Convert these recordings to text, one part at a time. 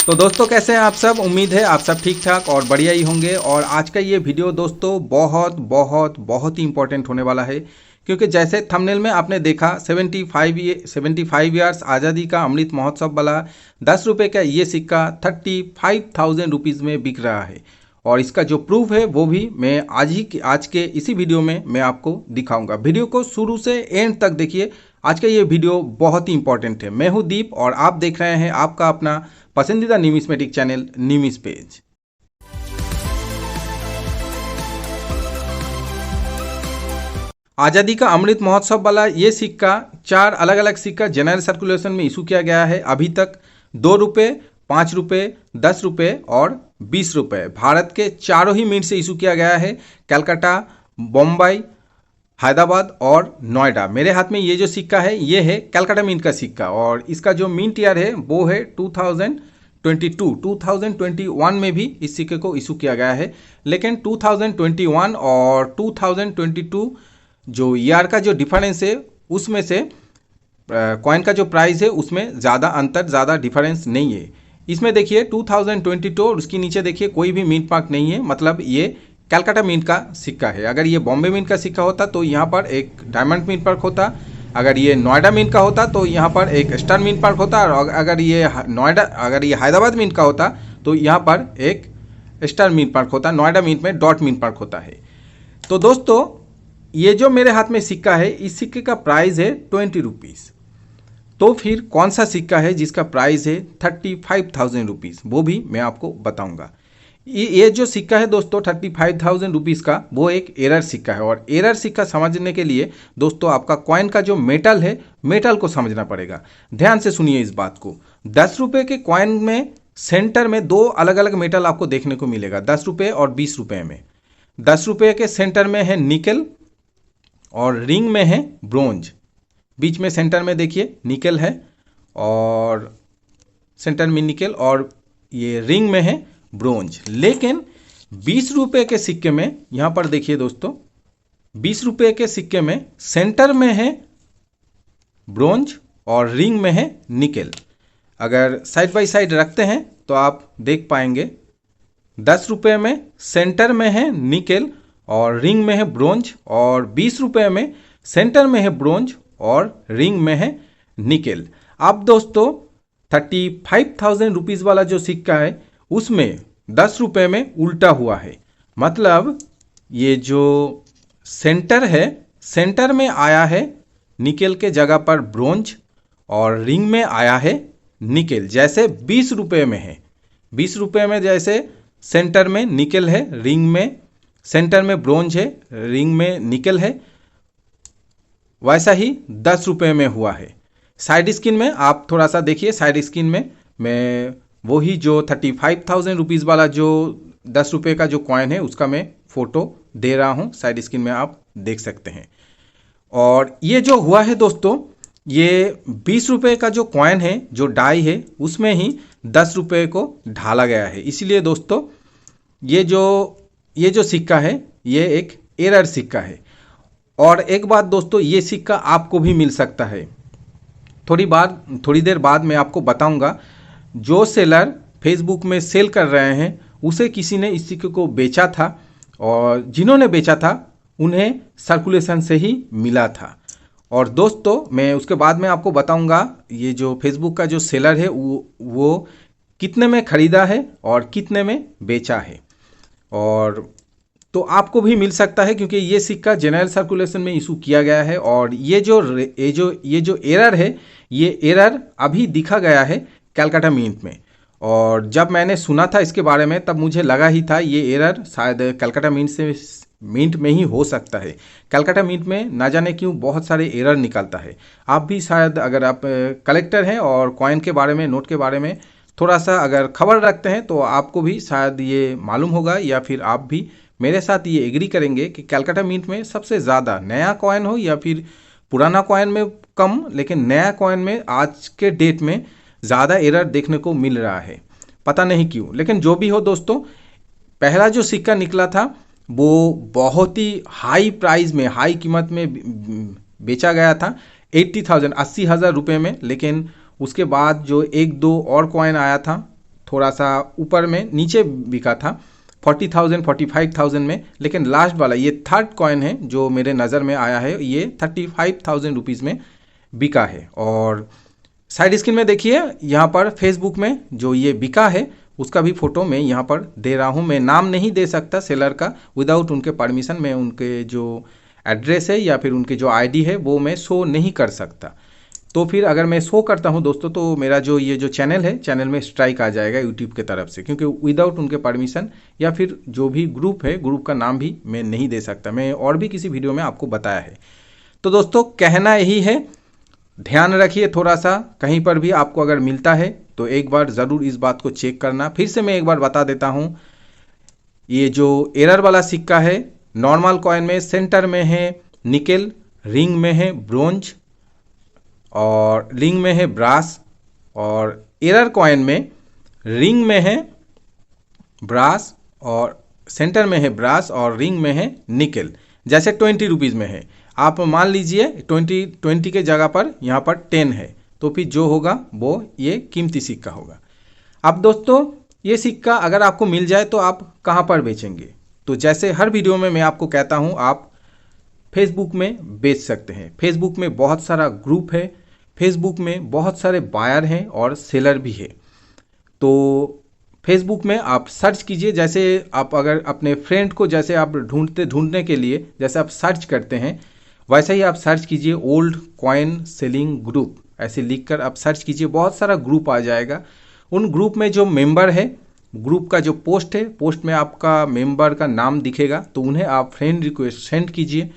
तो दोस्तों कैसे हैं आप सब। उम्मीद है आप सब ठीक ठाक और बढ़िया ही होंगे। और आज का ये वीडियो दोस्तों बहुत बहुत बहुत ही इंपॉर्टेंट होने वाला है, क्योंकि जैसे थंबनेल में आपने देखा 75 ईयर्स आज़ादी का अमृत महोत्सव वाला 10 रुपये का ये सिक्का 35,000 रुपीज़ में बिक रहा है। और इसका जो प्रूफ है वो भी मैं आज के इसी वीडियो में मैं आपको दिखाऊंगा। वीडियो को शुरू से एंड तक देखिए। आज का ये वीडियो बहुत ही इंपॉर्टेंट है। मैं हूँ दीप और आप देख रहे हैं आपका अपना पसंदीदा न्यूमिस्मेटिक चैनल न्यूमिस पेज। आज़ादी का अमृत महोत्सव वाला ये सिक्का 4 अलग अलग सिक्का जनरल सर्कुलेशन में इशू किया गया है अभी तक। 2 रुपये, 5 रुपये, 10 रुपये और 20 रुपये भारत के चारों ही मिंट से इशू किया गया है। कलकत्ता, बम्बई, हैदराबाद और नोएडा। मेरे हाथ में ये जो सिक्का है ये है कलकत्ता मिंट का सिक्का और इसका जो मिंट ईयर है वो है 2021 में भी इस सिक्के को इशू किया गया है। लेकिन 2021 और 2022 जो ईयर का जो डिफरेंस है उसमें से कॉइन का जो प्राइस है उसमें ज़्यादा डिफरेंस नहीं है। इसमें देखिए 2022 और उसके नीचे देखिए कोई भी मिंट मार्क नहीं है, मतलब ये कलकत्ता मिंट का सिक्का है। अगर ये बॉम्बे मिंट का सिक्का होता तो यहाँ पर एक डायमंड मिंट मार्क होता, अगर ये नोएडा मिंट का होता तो यहाँ पर एक स्टार मिंट मार्क होता, और अगर ये हैदराबाद मिंट का होता तो यहाँ पर एक स्टार मिंट मार्क होता। नोएडा मिंट में डॉट मिंट मार्क होता है। तो दोस्तों ये जो मेरे हाथ में सिक्का है इस सिक्के का प्राइस है 20 रुपीज़। तो फिर कौन सा सिक्का है जिसका प्राइस है 35,000 रुपीज़, वो भी मैं आपको बताऊंगा। ये जो सिक्का है दोस्तों 35,000 रुपीज़ का वो एक एरर सिक्का है। और एरर सिक्का समझने के लिए दोस्तों आपका कॉइन का जो मेटल है मेटल को समझना पड़ेगा। ध्यान से सुनिए इस बात को। 10 रुपये के कॉइन में सेंटर में 2 अलग अलग मेटल आपको देखने को मिलेगा, 10 रुपये और 20 रुपये में। 10 रुपये के सेंटर में है निकल और रिंग में है ब्रोंज। बीच में सेंटर में देखिए निकल है और सेंटर में निकल और ये रिंग में है ब्रोंज। लेकिन 20 रुपये के सिक्के में यहाँ पर देखिए दोस्तों 20 रुपये के सिक्के में सेंटर में है ब्रोंज और रिंग में है निकल। अगर साइड बाय साइड रखते हैं तो आप देख पाएंगे 10 रुपये में सेंटर में है निकल और रिंग में है ब्रोंज, और 20 रुपये में सेंटर में है ब्रोंज और रिंग में है निकल। अब दोस्तों 35,000 रुपीज़ वाला जो सिक्का है उसमें 10 रुपये में उल्टा हुआ है। मतलब ये जो सेंटर है सेंटर में आया है निकल के जगह पर ब्रोंज और रिंग में आया है निकल। जैसे 20 रुपये में है, 20 रुपये में जैसे सेंटर में निकल है, रिंग में सेंटर में ब्रोंज है, रिंग में निकल है, वैसा ही 10 रुपये में हुआ है। साइड स्क्रीन में आप थोड़ा सा देखिए। साइड स्क्रीन में मैं वही जो 35,000 रुपीज़ वाला जो 10 रुपये का जो कॉइन है उसका मैं फ़ोटो दे रहा हूँ। साइड स्क्रीन में आप देख सकते हैं। और ये जो हुआ है दोस्तों ये 20 रुपये का जो कॉइन है जो डाई है उसमें ही 10 रुपये को ढाला गया है। इसीलिए दोस्तों ये जो सिक्का है ये एक एरर सिक्का है। और एक बात दोस्तों, ये सिक्का आपको भी मिल सकता है। थोड़ी देर बाद मैं आपको बताऊंगा। जो सेलर फेसबुक में सेल कर रहे हैं उसे किसी ने इस सिक्के को बेचा था और जिन्होंने बेचा था उन्हें सर्कुलेशन से ही मिला था। और दोस्तों मैं उसके बाद में आपको बताऊंगा ये जो फेसबुक का जो सेलर है वो कितने में ख़रीदा है और कितने में बेचा है। और तो आपको भी मिल सकता है क्योंकि ये सिक्का जनरल सर्कुलेशन में इशू किया गया है। और ये जो एरर है ये एरर अभी दिखा गया है कलकत्ता मिंट में। और जब मैंने सुना था इसके बारे में तब मुझे लगा ही था ये एरर शायद कलकत्ता मिंट में ही हो सकता है। कलकत्ता मिंट में ना जाने क्यों बहुत सारे एरर निकलता है। आप भी शायद अगर आप कलेक्टर हैं और कॉइन के बारे में, नोट के बारे में थोड़ा सा अगर खबर रखते हैं तो आपको भी शायद ये मालूम होगा, या फिर आप भी मेरे साथ ये एग्री करेंगे कि कलकत्ता मिंट में सबसे ज़्यादा नया कॉइन हो या फिर पुराना कॉइन में कम, लेकिन नया कॉइन में आज के डेट में ज़्यादा एरर देखने को मिल रहा है। पता नहीं क्यों, लेकिन जो भी हो दोस्तों, पहला जो सिक्का निकला था वो बहुत ही हाई प्राइस में, हाई कीमत में बेचा गया था 80,000 80,000 रुपये में। लेकिन उसके बाद जो एक दो और कॉइन आया था थोड़ा सा ऊपर में नीचे बिका था 40,000 45,000 में, लेकिन लास्ट वाला ये थर्ड कॉइन है जो मेरे नज़र में आया है, ये 35,000 रुपीज़ में बिका है। और साइड स्क्रीन में देखिए यहाँ पर फेसबुक में जो ये बिका है उसका भी फ़ोटो मैं यहाँ पर दे रहा हूँ। मैं नाम नहीं दे सकता सेलर का, विदाउट उनके परमिशन मैं उनके जो एड्रेस है या फिर उनके जो आईडी है वो मैं शो नहीं कर सकता। तो फिर अगर मैं शो करता हूं दोस्तों तो मेरा जो ये जो चैनल है, चैनल में स्ट्राइक आ जाएगा यूट्यूब के तरफ से, क्योंकि विदाउट उनके परमिशन या फिर जो भी ग्रुप है, ग्रुप का नाम भी मैं नहीं दे सकता। मैं और भी किसी वीडियो में आपको बताया है। तो दोस्तों कहना यही है, ध्यान रखिए थोड़ा सा, कहीं पर भी आपको अगर मिलता है तो एक बार ज़रूर इस बात को चेक करना। फिर से मैं एक बार बता देता हूँ, ये जो एरर वाला सिक्का है, नॉर्मल कॉइन में सेंटर में है निकेल, रिंग में है ब्रोंज और रिंग में है ब्रास, और एरर कॉइन में रिंग में है ब्रास और सेंटर में है ब्रास और रिंग में है निकेल। जैसे 20 रुपीज़ में है, आप मान लीजिए 20 के जगह पर यहाँ पर 10 है, तो फिर जो होगा वो ये कीमती सिक्का होगा। अब दोस्तों ये सिक्का अगर आपको मिल जाए तो आप कहाँ पर बेचेंगे? तो जैसे हर वीडियो में मैं आपको कहता हूँ, आप फेसबुक में बेच सकते हैं। फेसबुक में बहुत सारा ग्रुप है, फेसबुक में बहुत सारे बायर हैं और सेलर भी है। तो फेसबुक में आप सर्च कीजिए, जैसे आप अगर अपने फ्रेंड को जैसे आप ढूंढने के लिए जैसे आप सर्च करते हैं, वैसे ही आप सर्च कीजिए ओल्ड कॉइन सेलिंग ग्रुप, ऐसे लिखकर आप सर्च कीजिए, बहुत सारा ग्रुप आ जाएगा। उन ग्रुप में जो मेंबर है, ग्रुप का जो पोस्ट है, पोस्ट में आपका मेंबर का नाम दिखेगा, तो उन्हें आप फ्रेंड रिक्वेस्ट सेंड कीजिए।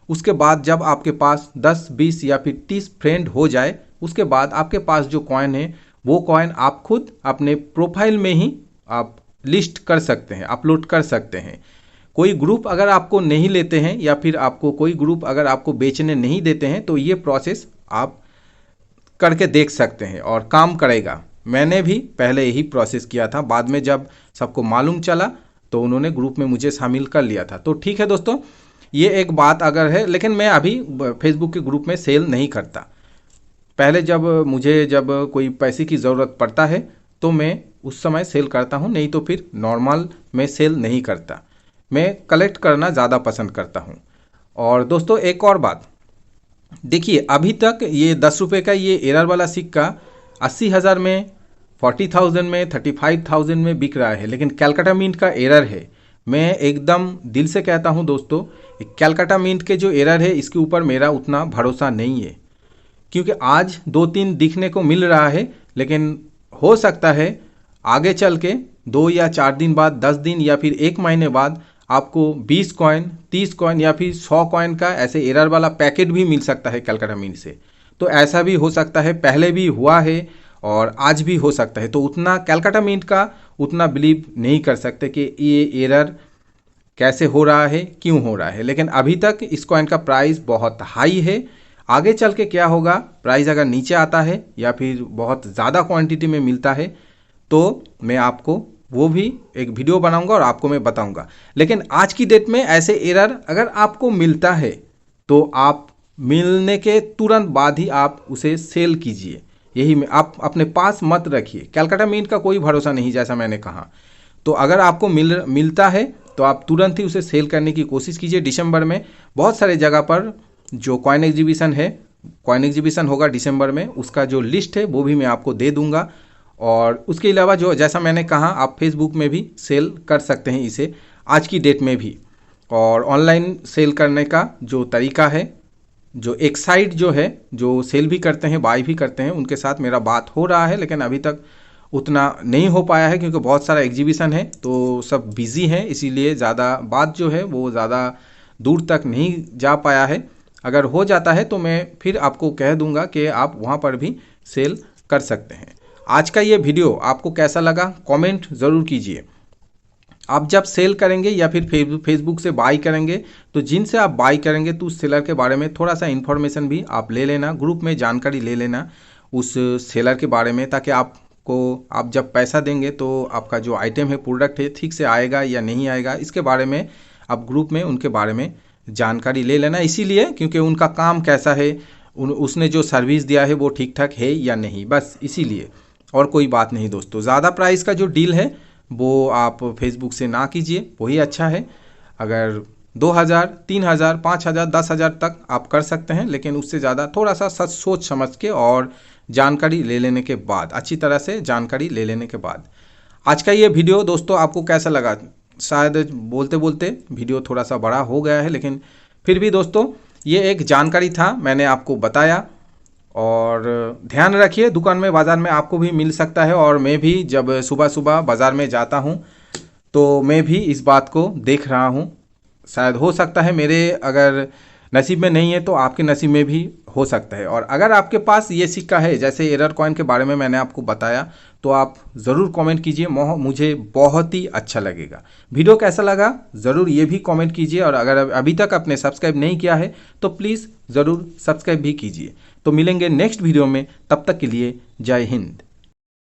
उसके बाद जब आपके पास 10, 20 या फिर 30 फ्रेंड हो जाए, उसके बाद आपके पास जो कॉइन है वो कॉइन आप खुद अपने प्रोफाइल में ही आप लिस्ट कर सकते हैं, अपलोड कर सकते हैं। कोई ग्रुप अगर आपको नहीं लेते हैं या फिर आपको कोई ग्रुप अगर आपको बेचने नहीं देते हैं, तो ये प्रोसेस आप करके देख सकते हैं और काम करेगा। मैंने भी पहले यही प्रोसेस किया था, बाद में जब सबको मालूम चला तो उन्होंने ग्रुप में मुझे शामिल कर लिया था। तो ठीक है दोस्तों, ये एक बात अगर है, लेकिन मैं अभी फेसबुक के ग्रुप में सेल नहीं करता। पहले जब कोई पैसे की ज़रूरत पड़ता है तो मैं उस समय सेल करता हूँ, नहीं तो फिर नॉर्मल मैं सेल नहीं करता। मैं कलेक्ट करना ज़्यादा पसंद करता हूँ। और दोस्तों एक और बात देखिए, अभी तक ये 10 रुपये का ये एरर वाला सिक्का 80,000 में, 40,000 में, 35,000 में बिक रहा है, लेकिन कैलकाटा मिंट का एरर है। मैं एकदम दिल से कहता हूं दोस्तों, कैलकाटा मिंट के जो एरर है इसके ऊपर मेरा उतना भरोसा नहीं है, क्योंकि आज 2-3 दिखने को मिल रहा है, लेकिन हो सकता है आगे चल के 2 या 4 दिन बाद, 10 दिन या फिर 1 महीने बाद आपको 20 कॉइन, 30 कॉइन या फिर 100 कॉइन का ऐसे एरर वाला पैकेट भी मिल सकता है कैलकाटा मिंट से। तो ऐसा भी हो सकता है, पहले भी हुआ है और आज भी हो सकता है। तो उतना कैलकाटा मिंट का उतना बिलीव नहीं कर सकते कि ये एरर कैसे हो रहा है, क्यों हो रहा है। लेकिन अभी तक इस कॉइन का प्राइस बहुत हाई है। आगे चल के क्या होगा, प्राइस अगर नीचे आता है या फिर बहुत ज़्यादा क्वांटिटी में मिलता है तो मैं आपको वो भी एक वीडियो बनाऊंगा और आपको मैं बताऊंगा। लेकिन आज की डेट में ऐसे एरर अगर आपको मिलता है तो आप मिलने के तुरंत बाद ही आप उसे सेल कीजिए। यही में आप अपने पास मत रखिए। कैलकाटा मिंट का कोई भरोसा नहीं, जैसा मैंने कहा। तो अगर आपको मिलता है तो आप तुरंत ही उसे सेल करने की कोशिश कीजिए। दिसंबर में बहुत सारे जगह पर जो कॉइन एग्जीबिशन है, कॉइन एग्जीबिशन होगा दिसंबर में, उसका जो लिस्ट है वो भी मैं आपको दे दूंगा। और उसके अलावा जो जैसा मैंने कहा, आप फेसबुक में भी सेल कर सकते हैं इसे आज की डेट में भी। और ऑनलाइन सेल करने का जो तरीका है, जो एक साइट जो है जो सेल भी करते हैं, बाय भी करते हैं, उनके साथ मेरा बात हो रहा है, लेकिन अभी तक उतना नहीं हो पाया है क्योंकि बहुत सारा एग्जीबिशन है तो सब बिजी हैं, इसीलिए ज़्यादा बात जो है वो ज़्यादा दूर तक नहीं जा पाया है। अगर हो जाता है तो मैं फिर आपको कह दूंगा कि आप वहाँ पर भी सेल कर सकते हैं। आज का ये वीडियो आपको कैसा लगा कमेंट ज़रूर कीजिए। आप जब सेल करेंगे या फिर फेसबुक से बाई करेंगे तो जिनसे आप बाई करेंगे तो उस सेलर के बारे में थोड़ा सा इन्फॉर्मेशन भी आप ले लेना, ग्रुप में जानकारी ले लेना उस सेलर के बारे में, ताकि आप जब पैसा देंगे तो आपका जो आइटम है, प्रोडक्ट है, ठीक से आएगा या नहीं आएगा, इसके बारे में आप ग्रुप में उनके बारे में जानकारी ले लेना। इसीलिए क्योंकि उनका काम कैसा है, उसने जो सर्विस दिया है वो ठीक ठाक है या नहीं, बस इसीलिए और कोई बात नहीं दोस्तों। ज़्यादा प्राइस का जो डील है वो आप फेसबुक से ना कीजिए, वही अच्छा है। अगर 2000, 3000, 5000, 10,000 तक आप कर सकते हैं, लेकिन उससे ज़्यादा थोड़ा सा सोच समझ के और जानकारी ले लेने के बाद, अच्छी तरह से जानकारी ले लेने के बाद। आज का ये वीडियो दोस्तों आपको कैसा लगा? शायद बोलते बोलते वीडियो थोड़ा सा बड़ा हो गया है, लेकिन फिर भी दोस्तों ये एक जानकारी था, मैंने आपको बताया। और ध्यान रखिए, दुकान में बाज़ार में आपको भी मिल सकता है, और मैं भी जब सुबह सुबह बाज़ार में जाता हूँ तो मैं भी इस बात को देख रहा हूँ। शायद हो सकता है मेरे अगर नसीब में नहीं है तो आपके नसीब में भी हो सकता है। और अगर आपके पास ये सिक्का है, जैसे एरर कॉइन के बारे में मैंने आपको बताया, तो आप ज़रूर कमेंट कीजिए, मुझे बहुत ही अच्छा लगेगा। वीडियो कैसा लगा ज़रूर ये भी कमेंट कीजिए, और अगर अभी तक आपने सब्सक्राइब नहीं किया है तो प्लीज़ ज़रूर सब्सक्राइब भी कीजिए। तो मिलेंगे नेक्स्ट वीडियो में, तब तक के लिए जय हिंद।